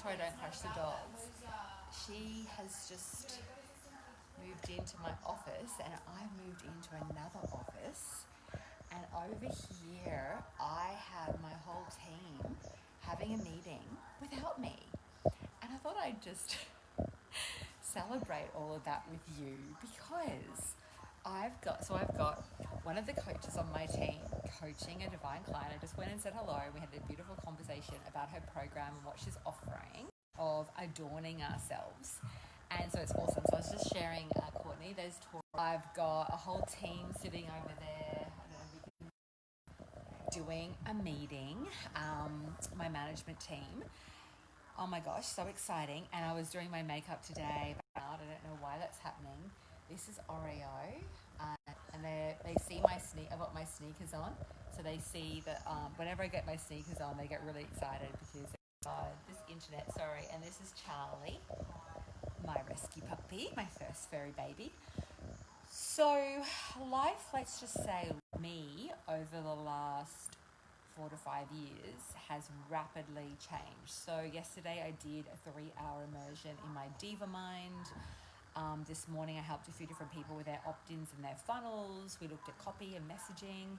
sure I don't crush the dogs. She has just moved into my office and I moved into another office. And over here, I have my whole team having a meeting without me. And I thought I'd just celebrate all of that with you because I've got one of the coaches on my team coaching a divine client. I just went and said hello. We had a beautiful conversation about her program and what she's offering of adorning ourselves. And so it's awesome. So I was just sharing, Courtney, those tours. I've got a whole team sitting over there. Doing a meeting, my management team. Oh my gosh, so exciting. And I was doing my makeup today. I don't know why that's happening. This is Oreo. And they see I've got my sneakers on. So they see that whenever I get my sneakers on, they get really excited because this internet, sorry. And this is Charlie, my rescue puppy, my first furry baby. So life, let's just say, me over the last 4 to 5 years has rapidly changed. So yesterday I did a 3-hour immersion in my Diva Mind. This morning I helped a few different people with their opt-ins and their funnels. We looked at copy and messaging.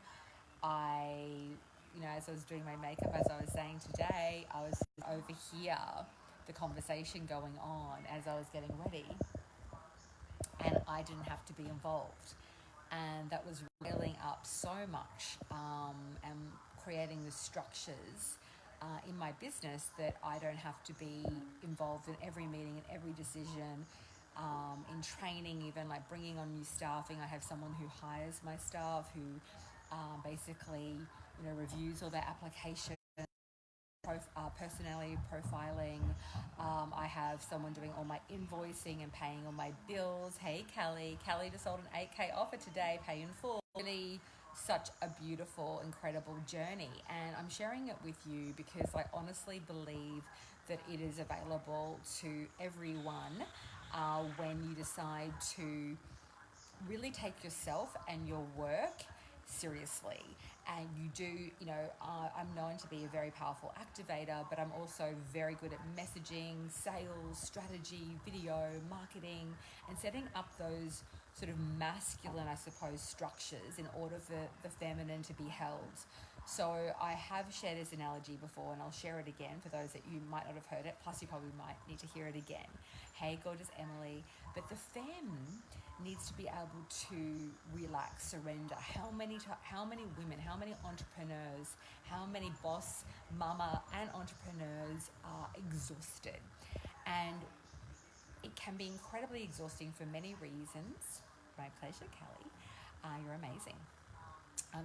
As I was doing my makeup, as I was saying today, I was over here, the conversation going on as I was getting ready. And I didn't have to be involved. And that was railing up so much and creating the structures in my business that I don't have to be involved in every meeting and every decision, in training, even like bringing on new staffing. I have someone who hires my staff who basically reviews all their applications, personality profiling. I have someone doing all my invoicing and paying all my bills. Hey, Callie just sold an 8K offer today, pay in full. Really such a beautiful, incredible journey. And I'm sharing it with you because I honestly believe that it is available to everyone when you decide to really take yourself and your work seriously. And you do, I'm known to be a very powerful activator, but I'm also very good at messaging, sales, strategy, video, marketing, and setting up those sort of masculine, I suppose, structures in order for the feminine to be held. So I have shared this analogy before, and I'll share it again for those that you might not have heard it, plus you probably might need to hear it again. Hey, gorgeous Emily. But the femme needs to be able to relax, surrender. How many women, how many entrepreneurs, how many boss, mama, and entrepreneurs are exhausted? And it can be incredibly exhausting for many reasons. My pleasure, Callie. You're amazing.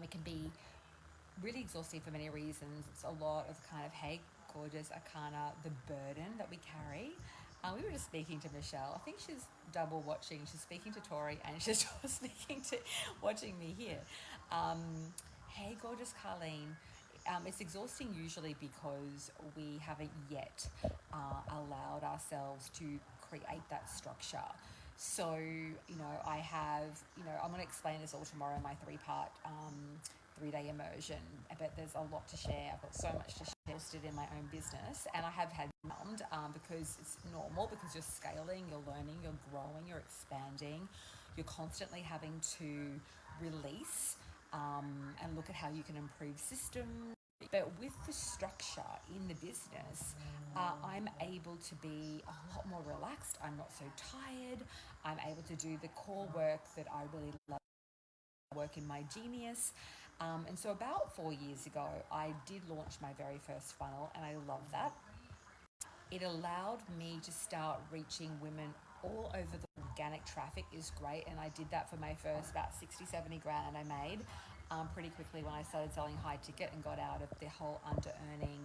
It can be really exhausting for many reasons. It's a lot of kind of, hey, gorgeous, Akana, the burden that we carry. We were just speaking to Michelle. I think she's double watching. She's speaking to Tori and she's watching me here. Hey, gorgeous Carlene. It's exhausting usually because we haven't yet allowed ourselves to create that structure. So, I have, I'm going to explain this all tomorrow in my 3-part 3-day immersion, but there's a lot to share. I've got so much to share in my own business, and I have had because it's normal, because you're scaling, you're learning, you're growing, you're expanding, you're constantly having to release and look at how you can improve systems. But with the structure in the business, I'm able to be a lot more relaxed. I'm not so tired. I'm able to do the core work that I really love, work in my genius. And so about 4 years ago, I did launch my very first funnel, and I love that. It allowed me to start reaching women all over. The organic traffic is great, and I did that for my first about 60-70 grand I made pretty quickly when I started selling high ticket and got out of the whole under-earning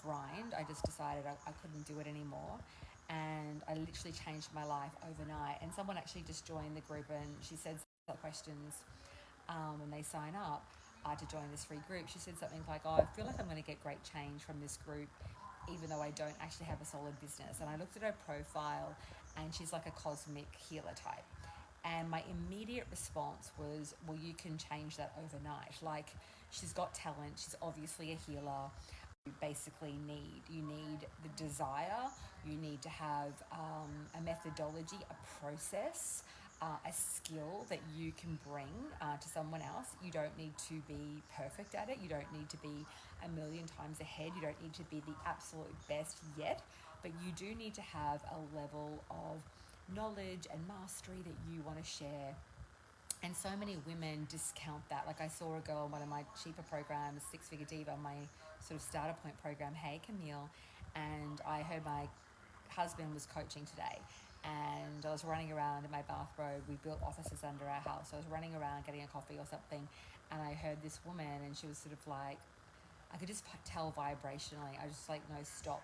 grind. I just decided I couldn't do it anymore, and I literally changed my life overnight. And someone actually just joined the group, and she said questions when they sign up to join this free group. She said something like, I feel like I'm going to get great change from this group even though I don't actually have a solid business. And I looked at her profile, and she's like a cosmic healer type. And my immediate response was, well, you can change that overnight. Like, she's got talent. She's obviously a healer. basically need. You need the desire, you need to have a methodology, a process, a skill that you can bring to someone else. You don't need to be perfect at it. You don't need to be a million times ahead. You don't need to be the absolute best yet, but you do need to have a level of knowledge and mastery that you want to share. And so many women discount that. Like I saw a girl in one of my cheaper programs, Six Figure Diva, my sort of starter point program, Hey Camille, and I heard my husband was coaching today, and I was running around in my bathrobe. We built offices under our house. So I was running around getting a coffee or something, and I heard this woman, and she was sort of like, I could just tell vibrationally. I just like, no, stop.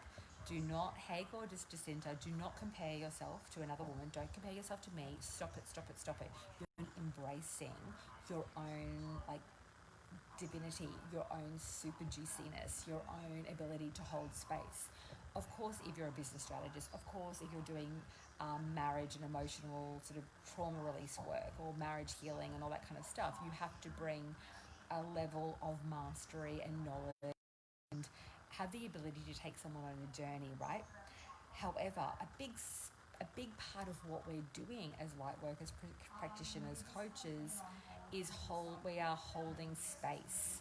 Do not, hey, gorgeous Jacinta, do not compare yourself to another woman. Don't compare yourself to me. Stop it, stop it, stop it. You're embracing your own, like, divinity, your own super juiciness, your own ability to hold space. Of course, if you're a business strategist, of course, if you're doing marriage and emotional sort of trauma release work or marriage healing and all that kind of stuff, you have to bring a level of mastery and knowledge and have the ability to take someone on a journey, right? However, a big part of what we're doing as light workers, practitioners, coaches, is we are holding space.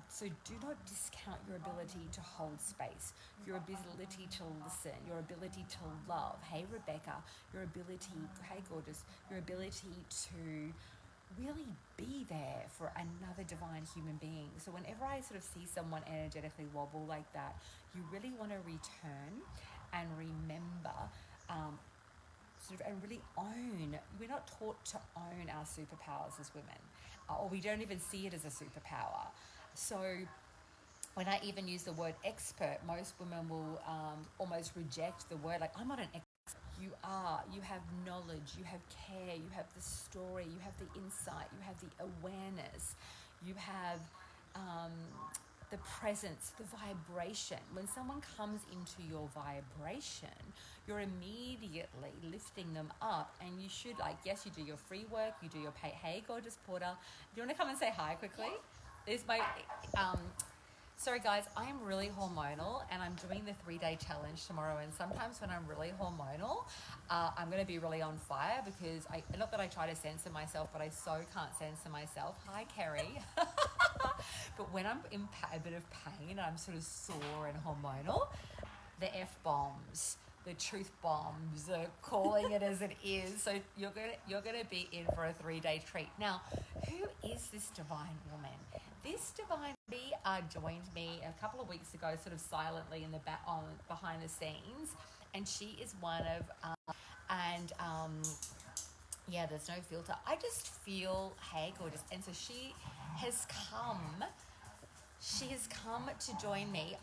So do not discount your ability to hold space, your ability to listen, your ability to love. Hey, Rebecca, your ability, hey, gorgeous, your ability to really be there for another divine human being. So whenever I sort of see someone energetically wobble like that, you really want to return and remember, and really own. We're not taught to own our superpowers as women, or we don't even see it as a superpower. So when I even use the word expert, most women will almost reject the word. Like, I'm not an expert. You are. You have knowledge, you have care, you have the story, you have the insight, you have the awareness, you have the presence, the vibration. When someone comes into your vibration, you're immediately lifting them up, and you should, like, yes, you do your free work, you do your pay. Hey, gorgeous Porter, do you want to come and say hi quickly? There's my sorry guys, I'm really hormonal, and I'm doing the 3-day challenge tomorrow, and sometimes when I'm really hormonal, I'm going to be really on fire, because not that I try to censor myself, but I so can't censor myself. Hi, Kerry. But when I'm in a bit of pain and I'm sort of sore and hormonal, the F-bombs, the truth bombs, the calling it as it is. So you're gonna be in for a 3-day treat. Now, who is this divine woman? This divine lady joined me a couple of weeks ago, sort of silently in the back, behind the scenes, and she is one of yeah, there's no filter. I just feel, hey, gorgeous. And so she has come to join me.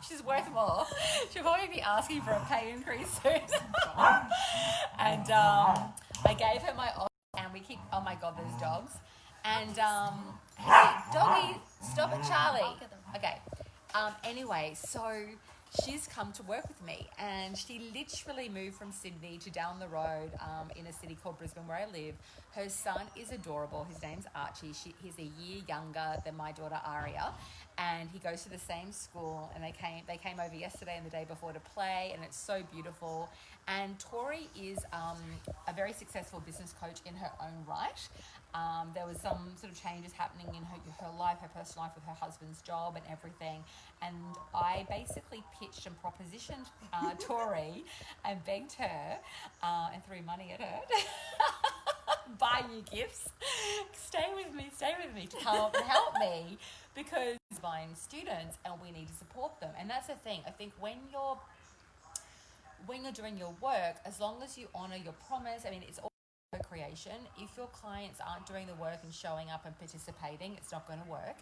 She's worth more. She'll probably be asking for a pay increase soon. And I gave her my offer, and we keep, oh my God, there's dogs. And hey, doggy, stop it, Charlie. Okay. Anyway, so she's come to work with me, and she literally moved from Sydney to down the road in a city called Brisbane, where I live. Her son is adorable. His name's Archie. He's a year younger than my daughter Aria, and he goes to the same school. And they came over yesterday and the day before to play, and it's so beautiful. And Tori is a very successful business coach in her own right. There was some sort of changes happening in her life, her personal life, with her husband's job and everything. And I basically pitched and propositioned Tori and begged her and threw money at her buy you gifts. Stay with me to come up and help me, because buying students and we need to support them. And that's the thing. I think when you're doing your work, as long as you honor your promise, I mean, it's all creation. If your clients aren't doing the work and showing up and participating, it's not going to work.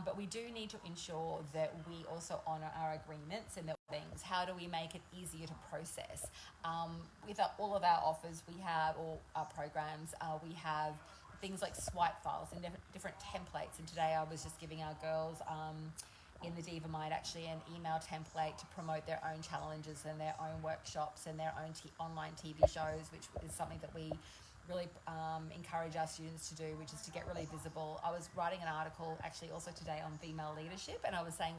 But we do need to ensure that we also honor our agreements and the things. How do we make it easier to process? With all of our offers, we have, all our programs, we have things like swipe files and different templates. And today I was just giving our girls in the Diva Mind actually an email template to promote their own challenges and their own workshops and their own online TV shows, which is something that we really encourage our students to do, which is to get really visible. I was writing an article actually also today on female leadership, and I was saying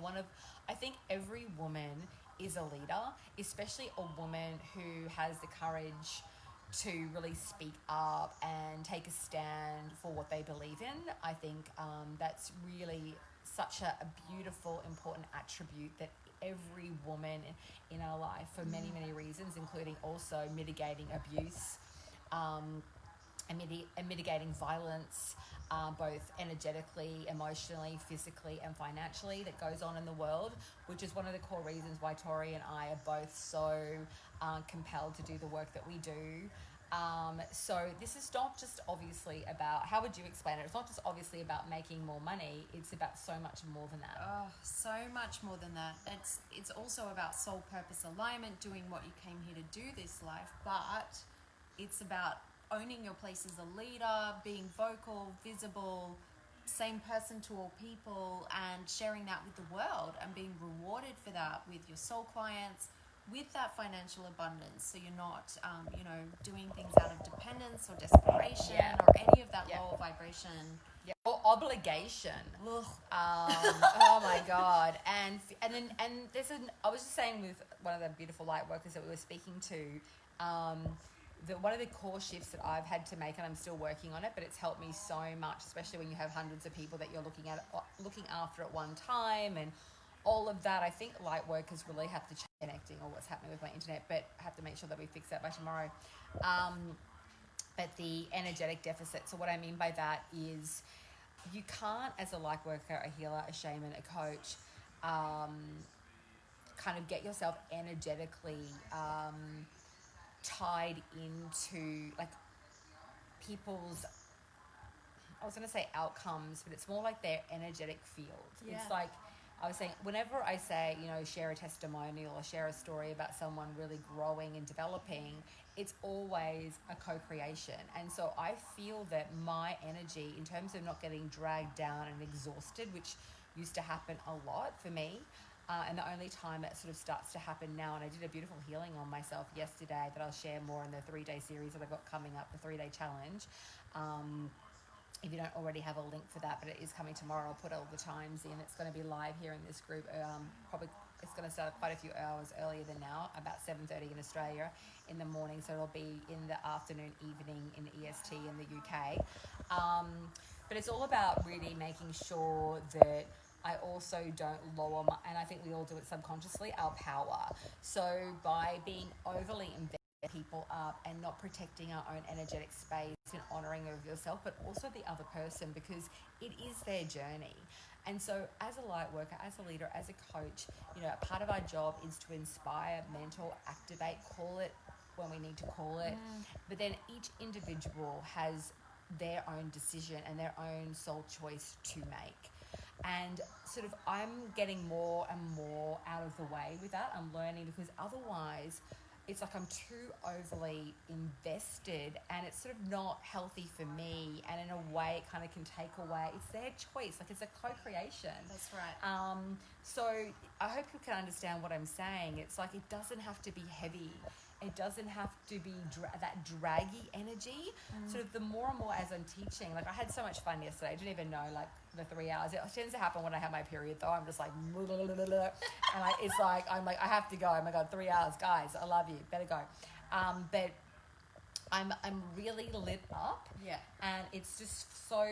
I think every woman is a leader, especially a woman who has the courage to really speak up and take a stand for what they believe in. I think that's really such a beautiful, important attribute that every woman in our life, for many, many reasons, including also mitigating abuse, and mitigating violence, both energetically, emotionally, physically, and financially, that goes on in the world, which is one of the core reasons why Tori and I are both so compelled to do the work that we do. So this is not just obviously about, how would you explain it? It's not just obviously about making more money. It's about so much more than that. Oh, so much more than that. It's also about soul purpose alignment, doing what you came here to do this life, but it's about owning your place as a leader, being vocal, visible, same person to all people, and sharing that with the world and being rewarded for that with your soul clients, with that financial abundance. So you're not, doing things out of dependence or desperation or any of that lower vibration. Yeah. Or obligation. Ugh. Oh my God. And there's I was just saying with one of the beautiful light workers that we were speaking to, one of the core shifts that I've had to make, and I'm still working on it, but it's helped me so much, especially when you have hundreds of people that you're looking after at one time, and all of that. I think light workers really have to change connecting, or what's happening with my internet, but have to make sure that we fix that by tomorrow. But the energetic deficit. So what I mean by that is, you can't, as a light worker, a healer, a shaman, a coach, kind of get yourself energetically tied into like people's, I was going to say outcomes, but it's more like their energetic field. Yeah. It's like, I was saying, whenever I say, share a testimonial or share a story about someone really growing and developing, it's always a co-creation. And so I feel that my energy, in terms of not getting dragged down and exhausted, which used to happen a lot for me, and the only time that sort of starts to happen now, and I did a beautiful healing on myself yesterday that I'll share more in the 3-day series that I've got coming up, the 3-day challenge. If you don't already have a link for that, but it is coming tomorrow. I'll put all the times in. It's going to be live here in this group. Probably it's going to start quite a few hours earlier than now, about 7:30 in Australia in the morning. So it'll be in the afternoon, evening in EST in the UK. But it's all about really making sure that I also don't lower and I think we all do it subconsciously, our power. So by being overly invested people up and not protecting our own energetic space and honoring of yourself, but also the other person, because it is their journey. And so as a light worker, as a leader, as a coach, a part of our job is to inspire, mentor, activate, call it when we need to call it. But then each individual has their own decision and their own soul choice to make. And sort of I'm getting more and more out of the way with that. I'm learning, because otherwise it's like I'm too overly invested, and it's sort of not healthy for me, and in a way it kind of can take away, it's their choice, like it's a co-creation. That's right. So I hope you can understand what I'm saying. It's like, it doesn't have to be heavy. It doesn't have to be that draggy energy. Sort of the more and more as I'm teaching, like I had so much fun yesterday. I didn't even know like the 3 hours. It tends to happen when I have my period though. I'm just like, and it's like, I'm like, I have to go. Oh my God, 3 hours, guys, I love you, better go. But I'm really lit up. Yeah. And it's just so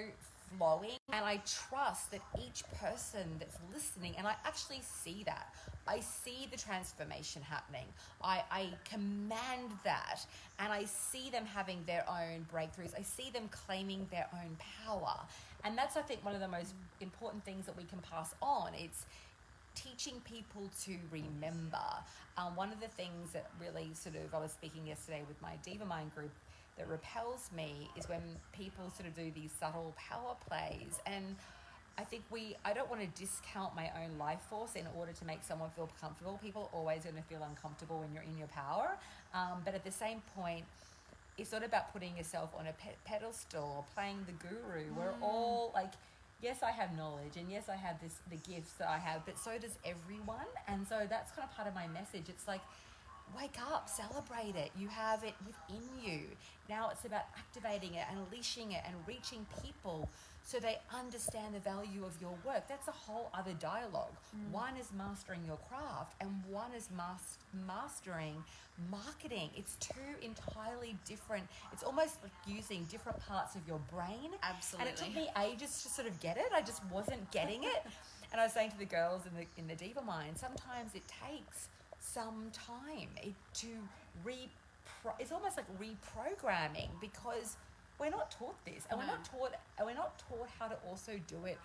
flowing, and I trust that each person that's listening, and I actually see that. I see the transformation happening. I command that, and I see them having their own breakthroughs. I see them claiming their own power. And that's, I think, one of the most important things that we can pass on. It's teaching people to remember. One of the things that really I was speaking yesterday with my Diva Mind group, that repels me is when people sort of do these subtle power plays. And I think I don't want to discount my own life force in order to make someone feel comfortable. People are always going to feel uncomfortable when you're in your power. But at the same point, it's not about putting yourself on a pedestal or playing the guru. We're all like, yes, I have knowledge, and yes, I have the gifts that I have, but so does everyone. And so that's kind of part of my message. It's like, wake up, celebrate it. You have it within you. Now it's about activating it, unleashing it, and reaching people so they understand the value of your work. That's a whole other dialogue. One is mastering your craft, and one is mastering marketing. It's two entirely different. It's almost like using different parts of your brain. Absolutely. And it took me ages to sort of get it. I just wasn't getting it. And I was saying to the girls in the Diva Mind, sometimes it takes some time it's almost like reprogramming, because we're not taught this, and we're not taught how to also do it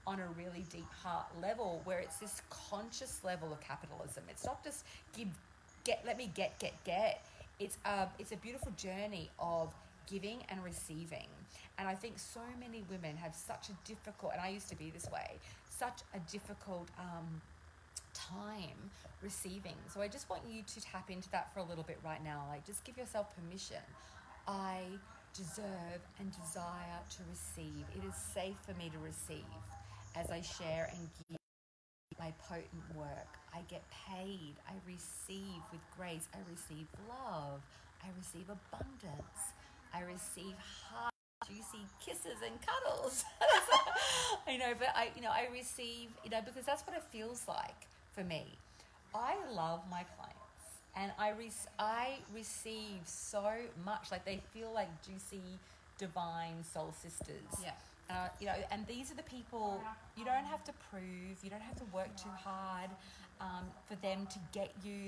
on a really deep heart level, where it's this conscious level of capitalism. It's not just let me get. It's a beautiful journey of giving and receiving. And I think so many women have such a difficult, and I used to be this way, such a difficult time receiving. So I just want you to tap into that for a little bit right now. Like, just give yourself permission. I deserve and desire to receive. It is safe for me to receive. As I share and give my potent work, I get paid. I receive with grace. I receive love. I receive abundance. I receive hard, juicy kisses and cuddles. I receive, because that's what it feels like for me. I love my clients, and I receive so much. Like, they feel like juicy, divine soul sisters. Yeah. And these are the people you don't have to prove. You don't have to work too hard for them to get you,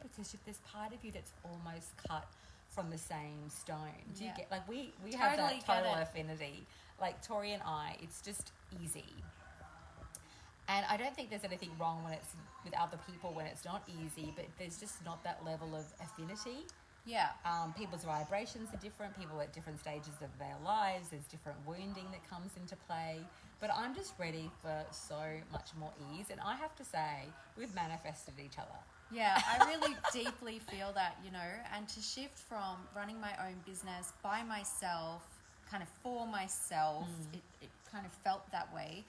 because if there's part of you that's almost cut from the same stone. Do you get, like, we have Totally that total get it. affinity. Like, Tori and I, it's just easy. And I don't think there's anything wrong when it's with other people when it's not easy, but there's just not that level of affinity. Yeah. People's vibrations are different. People at different stages of their lives. There's different wounding that comes into play. But I'm just ready for so much more ease. And I have to say, we've manifested each other. Yeah, I really deeply feel that, and to shift from running my own business by myself, kind of for myself, it kind of felt that way,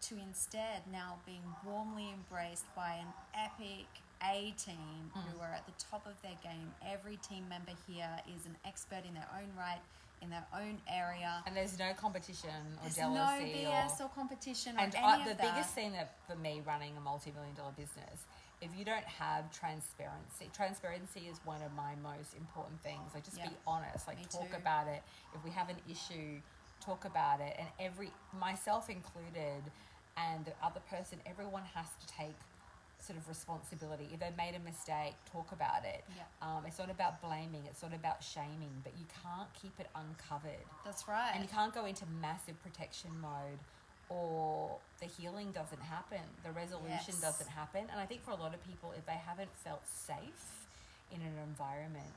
to instead now being warmly embraced by an epic A team who are at the top of their game. Every team member here is an expert in their own right, in their own area. And there's no competition or There's jealousy. no BS or competition or and any the of that. biggest thing that for me running a multi-million-dollar business, if you don't have transparency is one of my most important things. Like, just be honest, like, talk about it. If we have an issue, talk about it. And myself included, and the other person, everyone has to take sort of responsibility. If they made a mistake, talk about it. It's not about blaming, it's not about shaming, but you can't keep it uncovered. That's right. And you can't go into massive protection mode, or the healing doesn't happen, the resolution doesn't happen. And I think for a lot of people, if they haven't felt safe in an environment,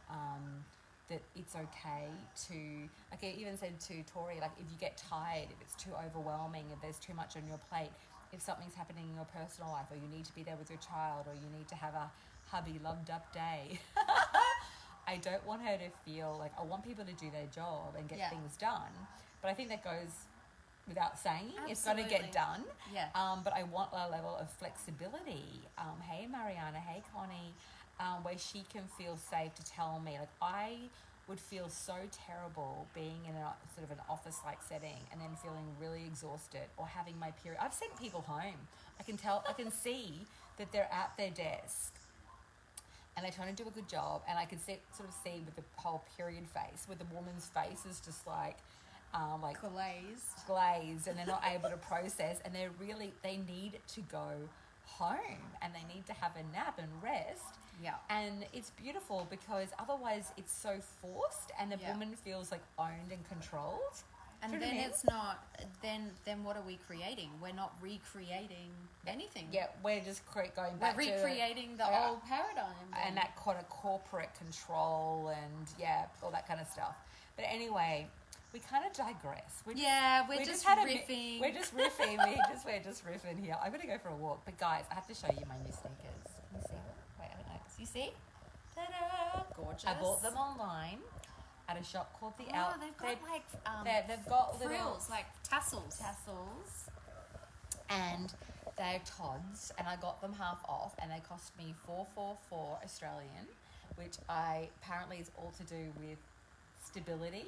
that it's okay to, like I even said to Tori, like, if you get tired, if it's too overwhelming, if there's too much on your plate, if something's happening in your personal life, or you need to be there with your child, or you need to have a hubby loved up day, I don't want her to feel like, I want people to do their job and get things done. But I think that goes without saying. Absolutely. It's got to get done. Yeah. But I want a level of flexibility. Hey, Mariana. Hey, Connie. Where she can feel safe to tell me. Like, I would feel so terrible being in a sort of an office-like setting and then feeling really exhausted, or having my period. I've sent people home. I can see that they're at their desk and they're trying to do a good job, and I can sort of see with the whole period face, where the woman's face is just like glazed, and they're not able to process, and they need to go home, and they need to have a nap and rest. Yeah. And it's beautiful, because otherwise it's so forced, and the woman feels like owned and controlled. And then it's not, then what are we creating? We're not recreating anything. Yeah, we're just going back We're recreating the old paradigm. And that kind of corporate control and all that kind of stuff. But anyway, we kind of digress. We're just riffing. We're just riffing. We're just riffing here. I'm going to go for a walk. But guys, I have to show you my new sneakers. Can you see them? Wait, I don't know. You see? Ta-da! Gorgeous. I bought them online at a shop called The Out. They've got they've got frills, like tassels. And They're Tods, and I got them half off, and they cost me $444 Australian, which apparently is all to do with stability.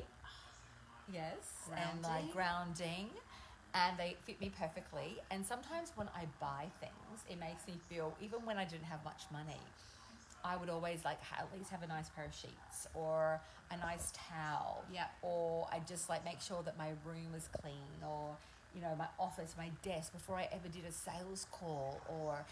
Yes, and like grounding, and they fit me perfectly. And sometimes when I buy things, it makes me feel, even when I didn't have much money, I would always like at least have a nice pair of sheets or a nice towel. Yeah. Or I just like make sure that my room was clean, or you know, my office, my desk, before I ever did a sales call or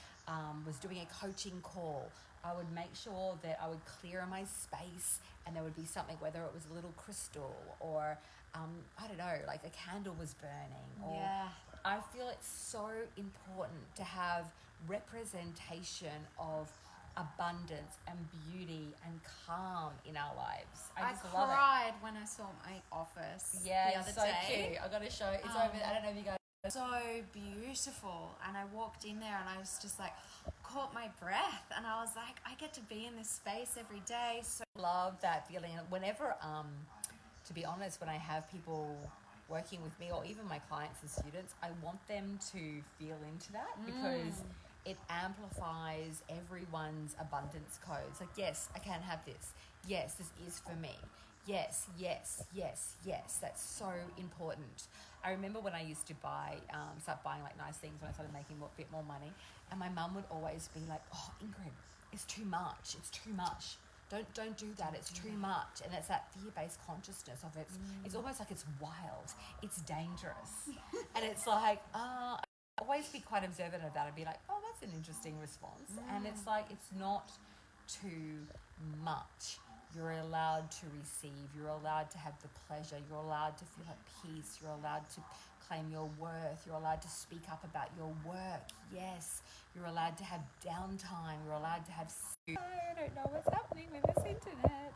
was doing a coaching call. I would make sure that I would clear my space, and there would be something, whether it was a little crystal or I don't know, like a candle was burning. Or Yeah. I feel it's so important to have representation of abundance and beauty and calm in our lives. I just love it. cried when I saw my office Yeah, the other it's so day. cute. I got to show. It's over. I don't know if you guys. So beautiful. And I walked in there and I was just like, caught my breath. And I was like, I get to be in this space every day. So Love that feeling. Whenever, to be honest, when I have people working with me, or even my clients and students, I want them to feel into that, because it amplifies everyone's abundance codes. Like, yes, I can have this. Yes, this is for me. Yes, yes, yes, yes. That's so important. I remember when I used to start buying like nice things when I started making a bit more money, and my mum would always be like, "Oh, Ingrid, it's too much. It's too much. Don't do that. It's too much." And it's that fear-based consciousness of it's almost like it's wild. It's dangerous, and it's like I always be quite observant of that. I'd be like, "Oh, that's an interesting response," and it's like it's not too much. You're allowed to receive. You're allowed to have the pleasure. You're allowed to feel at peace. You're allowed to claim your worth. You're allowed to speak up about your work. Yes. You're allowed to have downtime. You're allowed to have... I don't know what's happening with this internet.